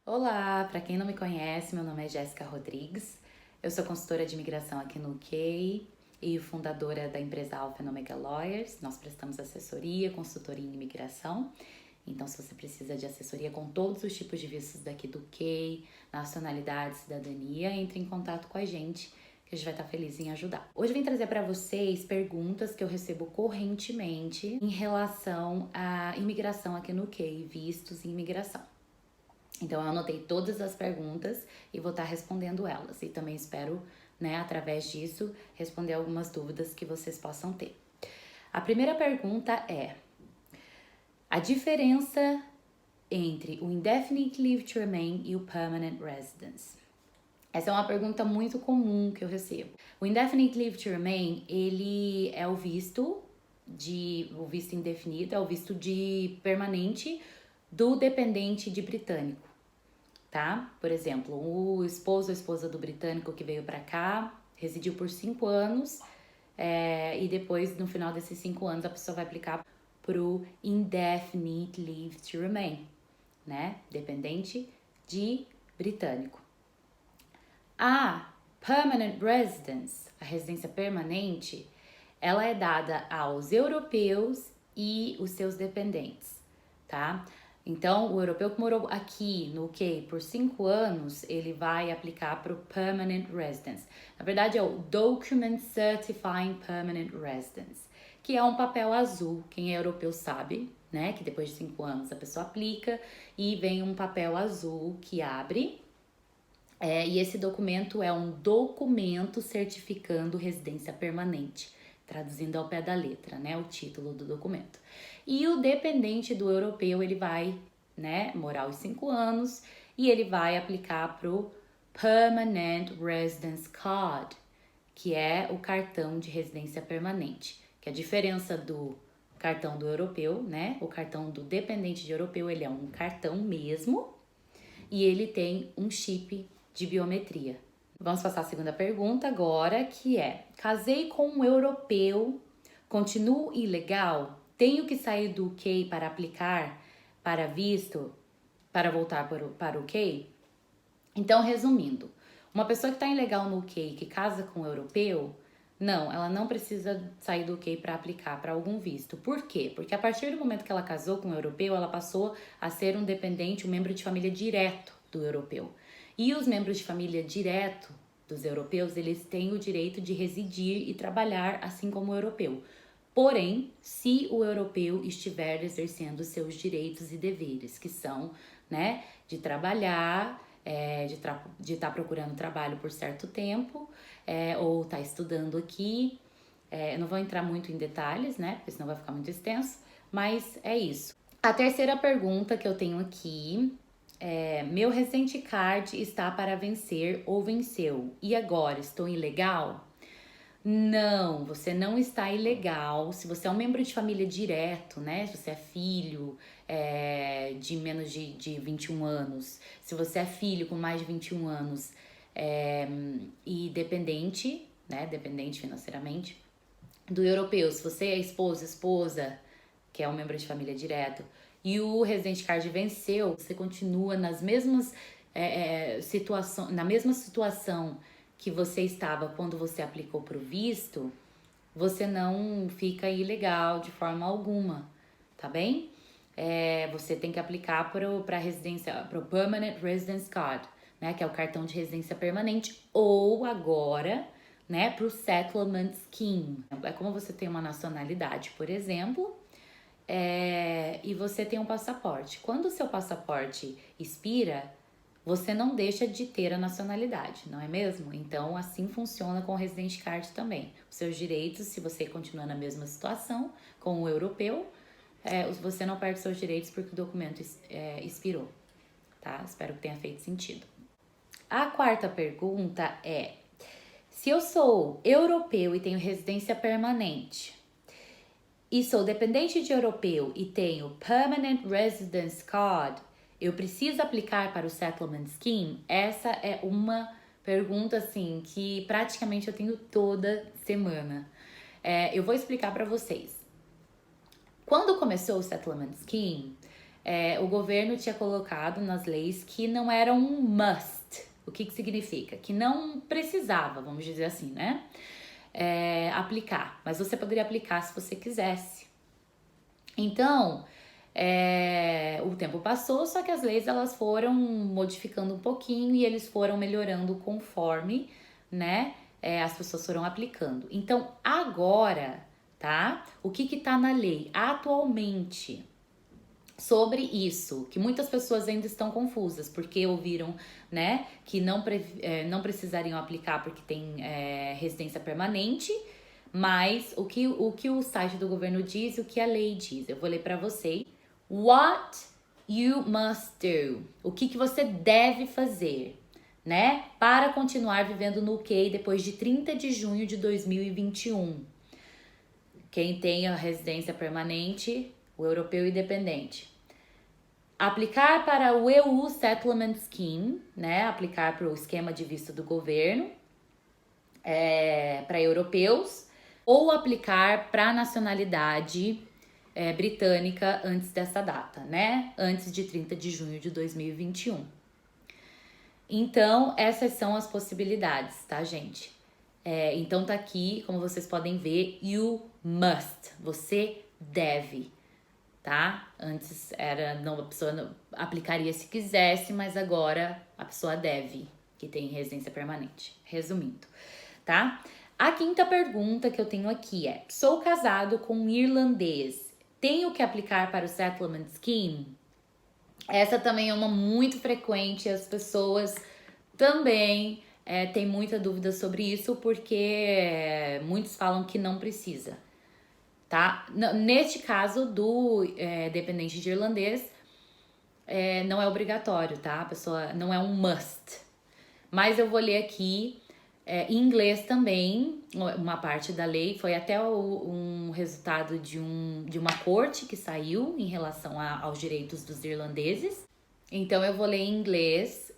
Olá, para quem não me conhece, meu nome é Jéssica Rodrigues. Eu sou consultora de imigração aqui no UK e fundadora da empresa Alpha Omega Lawyers. Nós prestamos assessoria, consultoria em imigração. Então, se você precisa de assessoria com todos os tipos de vistos daqui do UK, nacionalidade, cidadania, entre em contato com a gente, que a gente vai estar feliz em ajudar. Hoje eu vim trazer para vocês perguntas que eu recebo correntemente em relação à imigração aqui no UK, vistos e imigração. Então, eu anotei todas as perguntas e vou estar respondendo elas. E também espero, através disso, responder algumas dúvidas que vocês possam ter. A primeira pergunta é: a diferença entre o Indefinite Leave to Remain e o Permanent Residence? Essa é uma pergunta muito comum que eu recebo. O Indefinite Leave to Remain, ele é o visto indefinido, é o visto de permanente do dependente de britânico, tá? Por exemplo, o esposo ou esposa do britânico que veio para cá, residiu por 5 anos, e depois, no final desses 5 anos, a pessoa vai aplicar pro Indefinite Leave to Remain, né? Dependente de britânico. A Permanent Residence, a residência permanente, ela é dada aos europeus e os seus dependentes, tá? Então, o europeu que morou aqui no UK por 5 anos, ele vai aplicar para o Permanent Residence. Na verdade, é o Document Certifying Permanent Residence, que é um papel azul. Quem é europeu sabe, né? Que depois de 5 anos a pessoa aplica e vem um papel azul que abre. E esse documento é um documento certificando residência permanente, traduzindo ao pé da letra, né, o título do documento. E o dependente do europeu, ele vai, morar os 5 anos e ele vai aplicar pro Permanent Residence Card, que é o cartão de residência permanente, que a diferença do cartão do europeu, né, o cartão do dependente de europeu, ele é um cartão mesmo e ele tem um chip de biometria. Vamos passar a segunda pergunta agora, que é: casei com um europeu, continuo ilegal? Tenho que sair do UK para aplicar para visto, para voltar para o UK? Então, resumindo, uma pessoa que está ilegal no UK, que casa com um europeu, não, ela não precisa sair do UK para aplicar para algum visto. Por quê? Porque a partir do momento que ela casou com um europeu, ela passou a ser um dependente, um membro de família direto do europeu. E os membros de família direto dos europeus, eles têm o direito de residir e trabalhar assim como o europeu. Porém, se o europeu estiver exercendo seus direitos e deveres, que são, de trabalhar, de estar procurando trabalho por certo tempo, ou estar estudando aqui. Eu não vou entrar muito em detalhes, porque senão vai ficar muito extenso, mas é isso. A terceira pergunta que eu tenho aqui é: meu Resident Card está para vencer ou venceu, e agora estou ilegal? Não, você não está ilegal. Se você é um membro de família direto, se você é filho de menos de 21 anos, se você é filho com mais de 21 anos e dependente, dependente financeiramente do europeu, se você é esposa, que é um membro de família direto, e o Resident Card venceu, você continua nas mesmas na mesma situação que você estava quando você aplicou para o visto, você não fica ilegal de forma alguma, tá bem? Você tem que aplicar para o Permanent Residence Card, que é o cartão de residência permanente, ou agora, para o Settlement Scheme. É como você tem uma nacionalidade, por exemplo, e você tem um passaporte. Quando o seu passaporte expira, você não deixa de ter a nacionalidade, não é mesmo? Então, assim funciona com o Resident Card também. Os seus direitos, se você continua na mesma situação com o europeu, você não perde seus direitos porque o documento expirou, tá? Espero que tenha feito sentido. A quarta pergunta é: se eu sou europeu e tenho residência permanente, e sou dependente de europeu e tenho Permanent Residence Card, eu preciso aplicar para o Settlement Scheme? Essa é uma pergunta, assim, que praticamente eu tenho toda semana. Eu vou explicar para vocês. Quando começou o Settlement Scheme, o governo tinha colocado nas leis que não era um must. O que significa? Que não precisava, vamos dizer assim, né? Aplicar, mas você poderia aplicar se você quisesse. Então, o tempo passou, só que as leis elas foram modificando um pouquinho e eles foram melhorando conforme, né, as pessoas foram aplicando. Então, agora, tá? O que tá na lei atualmente sobre isso, que muitas pessoas ainda estão confusas, porque ouviram, né, que não precisariam aplicar porque tem residência permanente, mas o que o site do governo diz, o que a lei diz, eu vou ler para vocês. What you must do, o que você deve fazer, né, para continuar vivendo no UK depois de 30 de junho de 2021. Quem tem a residência permanente, o europeu independente. Aplicar para o EU Settlement Scheme, né? Aplicar para o esquema de visto do governo para europeus, ou aplicar para a nacionalidade britânica antes dessa data, né? Antes de 30 de junho de 2021. Então, essas são as possibilidades, tá, gente? Então tá aqui, como vocês podem ver, you must, você deve, tá? Antes a pessoa não aplicaria se quisesse, mas agora a pessoa deve, que tem residência permanente. Resumindo, tá? A quinta pergunta que eu tenho aqui é: sou casado com um irlandês, tenho que aplicar para o Settlement Scheme? Essa também é uma muito frequente, as pessoas também têm muita dúvida sobre isso, porque muitos falam que não precisa, tá? Neste caso do dependente de irlandês, não é obrigatório, tá? A pessoa não é um must. Mas eu vou ler aqui em inglês também, uma parte da lei, foi até um resultado de uma corte que saiu em relação aos direitos dos irlandeses. Então eu vou ler em inglês,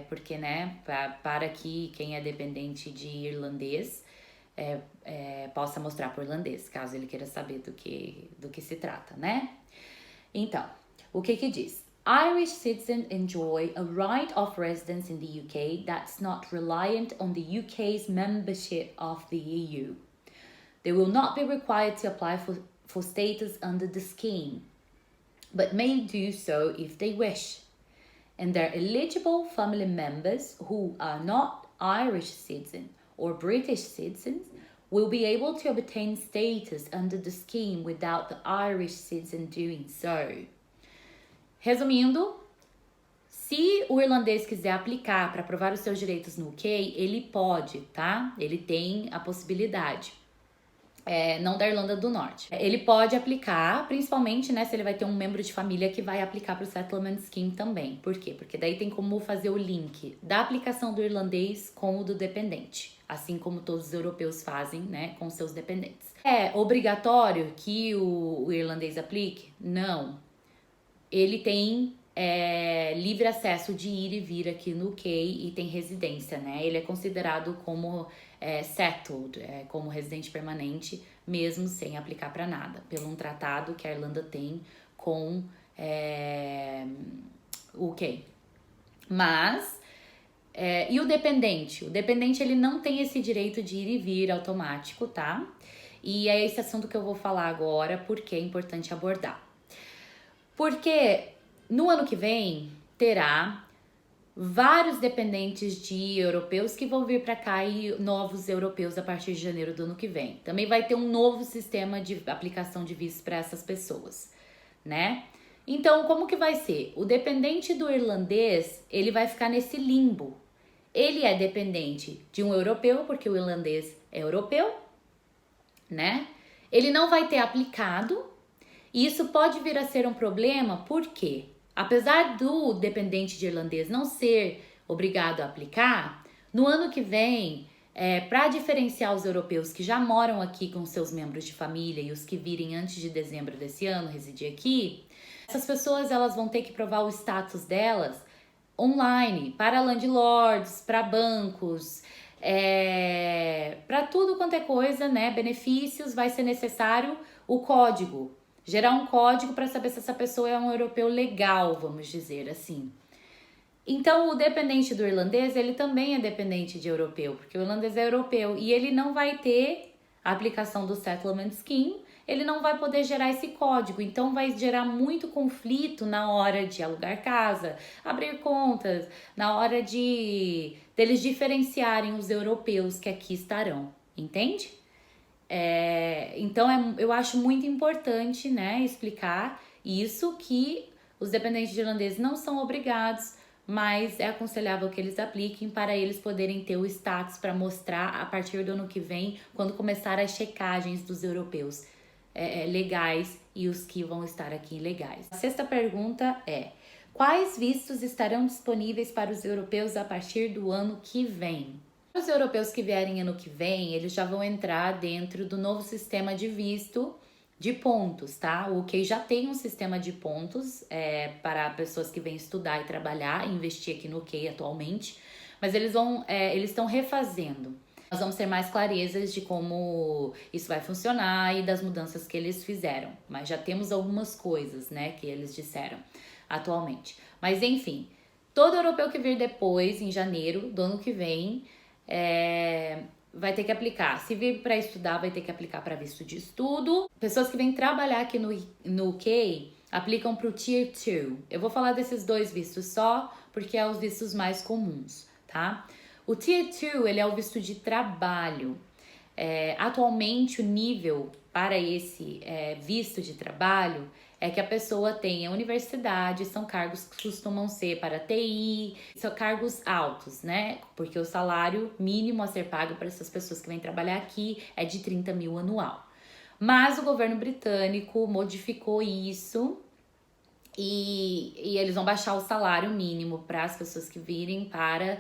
porque, né, para que quem é dependente de irlandês possa mostrar para o irlandês, caso ele queira saber do que se trata, né? Então, o que diz? Irish citizens enjoy a right of residence in the UK that's not reliant on the UK's membership of the EU. They will not be required to apply for status under the scheme, but may do so if they wish. And their eligible family members who are not Irish citizens or British citizens will be able to obtain status under the scheme without the Irish citizen doing so. Resumindo, se o irlandês quiser aplicar para provar os seus direitos no UK, ele pode, tá? Ele tem a possibilidade. Não da Irlanda do Norte. Ele pode aplicar, principalmente, né, se ele vai ter um membro de família que vai aplicar para o Settlement Scheme também. Por quê? Porque daí tem como fazer o link da aplicação do irlandês com o do dependente, assim como todos os europeus fazem, né, com seus dependentes. É obrigatório que o irlandês aplique? Não. Ele tem livre acesso de ir e vir aqui no UK e tem residência, né? Ele é considerado como settled, como residente permanente, mesmo sem aplicar para nada, pelo um tratado que a Irlanda tem com o UK. Mas, e o dependente? O dependente, ele não tem esse direito de ir e vir automático, tá? E é esse assunto que eu vou falar agora, porque é importante abordar. Porque no ano que vem terá vários dependentes de europeus que vão vir para cá e novos europeus a partir de janeiro do ano que vem. Também vai ter um novo sistema de aplicação de visto para essas pessoas, né? Então, como que vai ser? O dependente do irlandês, ele vai ficar nesse limbo. Ele é dependente de um europeu, porque o irlandês é europeu, né? Ele não vai ter aplicado. E isso pode vir a ser um problema, porque apesar do dependente de irlandês não ser obrigado a aplicar, no ano que vem, para diferenciar os europeus que já moram aqui com seus membros de família e os que virem antes de dezembro desse ano residir aqui, essas pessoas elas vão ter que provar o status delas online, para landlords, para bancos, para tudo quanto é coisa, né? Benefícios, vai ser necessário o código. gerar um código para saber se essa pessoa é um europeu legal, vamos dizer assim. Então, o dependente do irlandês, ele também é dependente de europeu, porque o irlandês é europeu e ele não vai ter a aplicação do Settlement Scheme, ele não vai poder gerar esse código, então vai gerar muito conflito na hora de alugar casa, abrir contas, na hora de deles diferenciarem os europeus que aqui estarão, entende? Então, eu acho muito importante, né, explicar isso, que os dependentes de irlandês não são obrigados, mas é aconselhável que eles apliquem para eles poderem ter o status para mostrar a partir do ano que vem, quando começar as checagens dos europeus legais e os que vão estar aqui ilegais. A sexta pergunta é: quais vistos estarão disponíveis para os europeus a partir do ano que vem? Os europeus que vierem ano que vem, eles já vão entrar dentro do novo sistema de visto de pontos, tá? O UK já tem um sistema de pontos para pessoas que vêm estudar e trabalhar, investir aqui no UK atualmente, mas eles estão refazendo. Nós vamos ter mais clarezas de como isso vai funcionar e das mudanças que eles fizeram, mas já temos algumas coisas, né, que eles disseram atualmente. Mas enfim, todo europeu que vir depois, em janeiro do ano que vem, vai ter que aplicar. Se vir para estudar, vai ter que aplicar para visto de estudo. Pessoas que vêm trabalhar aqui no UK aplicam para o Tier 2. Eu vou falar desses dois vistos só, porque é os vistos mais comuns, tá? O Tier 2, ele é o visto de trabalho. Atualmente, o nível para esse visto de trabalho é que a pessoa tenha universidade, são cargos que costumam ser para TI, são cargos altos, né? Porque o salário mínimo a ser pago para essas pessoas que vêm trabalhar aqui é de 30 mil anual. Mas o governo britânico modificou isso e eles vão baixar o salário mínimo para as pessoas que virem para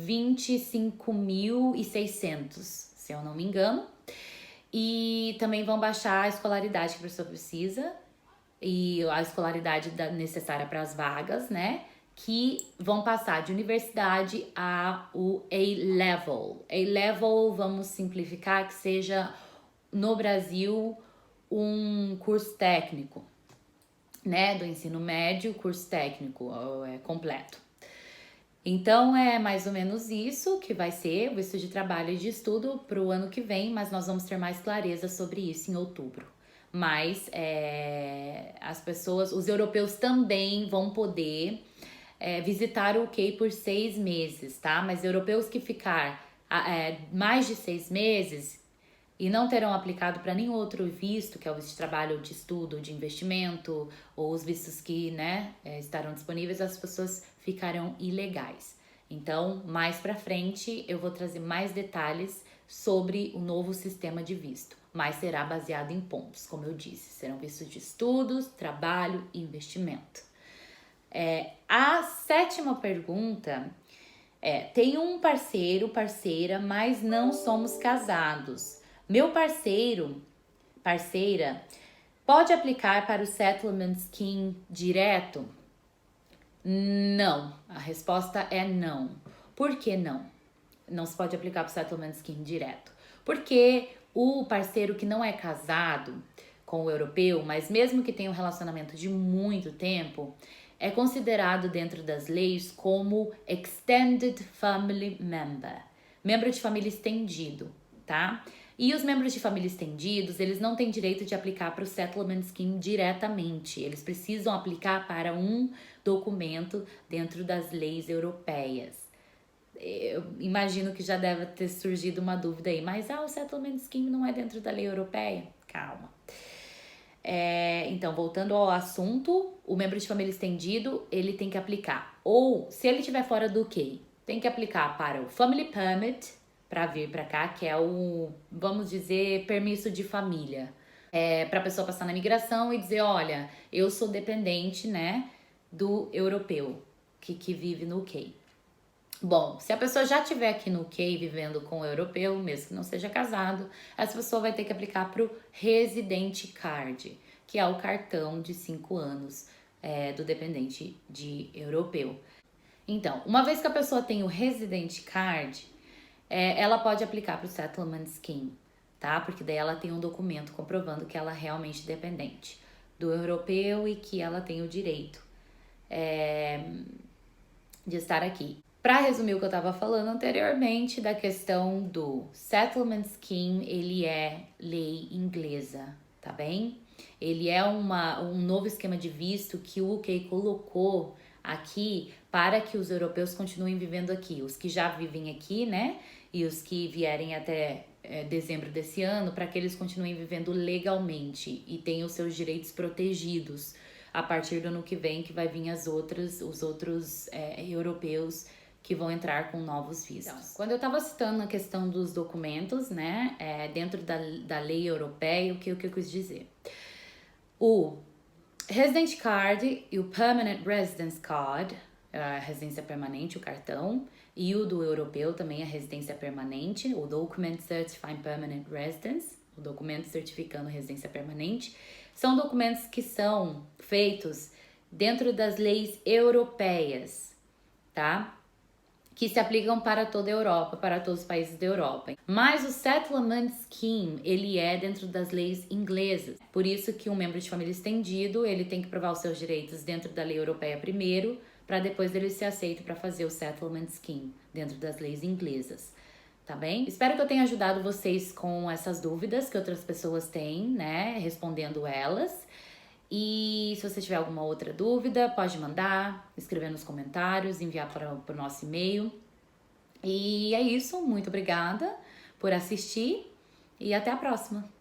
25.600, se eu não me engano. E também vão baixar a escolaridade que a pessoa precisa e a escolaridade necessária para as vagas, né? Que vão passar de universidade a o A-Level. A-Level, vamos simplificar, que seja no Brasil um curso técnico, né? Do ensino médio, curso técnico completo. Então, é mais ou menos isso que vai ser o visto de trabalho e de estudo para o ano que vem, mas nós vamos ter mais clareza sobre isso em outubro. Mas as pessoas, os europeus também vão poder visitar o UK por 6 meses, tá? Mas europeus que ficar mais de 6 meses e não terão aplicado para nenhum outro visto, que é o visto de trabalho, de estudo, de investimento, ou os vistos que, né, estarão disponíveis, as pessoas ficarão ilegais. Então, mais para frente, eu vou trazer mais detalhes sobre o novo sistema de visto, mas será baseado em pontos, como eu disse. Serão vistos de estudos, trabalho e investimento. A sétima pergunta tem um parceiro, parceira, mas não somos casados. Meu parceiro, parceira, pode aplicar para o Settlement Scheme direto? Não. A resposta é não. Por que não? Não se pode aplicar para o Settlement Scheme direto. Porque o parceiro que não é casado com o europeu, mas mesmo que tenha um relacionamento de muito tempo, é considerado dentro das leis como Extended Family Member, membro de família estendido, tá? E os membros de família estendidos, eles não têm direito de aplicar para o Settlement Scheme diretamente. Eles precisam aplicar para um documento dentro das leis europeias. Eu imagino que já deve ter surgido uma dúvida aí, mas o Settlement Scheme não é dentro da lei europeia? Calma. Então, voltando ao assunto, o membro de família estendido, ele tem que aplicar. Ou, se ele estiver fora do UK, tem que aplicar para o Family Permit, para vir para cá, que é o, vamos dizer, permisso de família. Para a pessoa passar na imigração e dizer, olha, eu sou dependente, né, do europeu que vive no UK. Bom, se a pessoa já estiver aqui no UK vivendo com o europeu, mesmo que não seja casado, essa pessoa vai ter que aplicar para o Resident Card, que é o cartão de 5 anos do dependente de europeu. Então, uma vez que a pessoa tem o Resident Card, ela pode aplicar para o Settlement Scheme, tá? Porque daí ela tem um documento comprovando que ela é realmente dependente do europeu e que ela tem o direito de estar aqui. Para resumir o que eu estava falando anteriormente da questão do Settlement Scheme, ele é lei inglesa, tá bem? Ele é um novo esquema de visto que o UK colocou aqui para que os europeus continuem vivendo aqui. Os que já vivem aqui, né? E os que vierem até dezembro desse ano, para que eles continuem vivendo legalmente e tenham os seus direitos protegidos a partir do ano que vem, que vai vir os outros europeus que vão entrar com novos vistos. Então, quando eu estava citando a questão dos documentos, né, dentro da lei europeia, o que eu quis dizer? O Resident Card e o Permanent Residence Card, a residência permanente, o cartão, e o do europeu também, a residência permanente, o Document Certifying Permanent Residence, o documento certificando residência permanente, são documentos que são feitos dentro das leis europeias, tá? Que se aplicam para toda a Europa, para todos os países da Europa. Mas o Settlement Scheme, ele é dentro das leis inglesas. Por isso que um membro de família estendido, ele tem que provar os seus direitos dentro da lei europeia primeiro, para depois ele ser aceito para fazer o Settlement Scheme dentro das leis inglesas. Tá bem? Espero que eu tenha ajudado vocês com essas dúvidas que outras pessoas têm, né? Respondendo elas. E se você tiver alguma outra dúvida, pode mandar, escrever nos comentários, enviar para o nosso e-mail. E é isso, muito obrigada por assistir e até a próxima!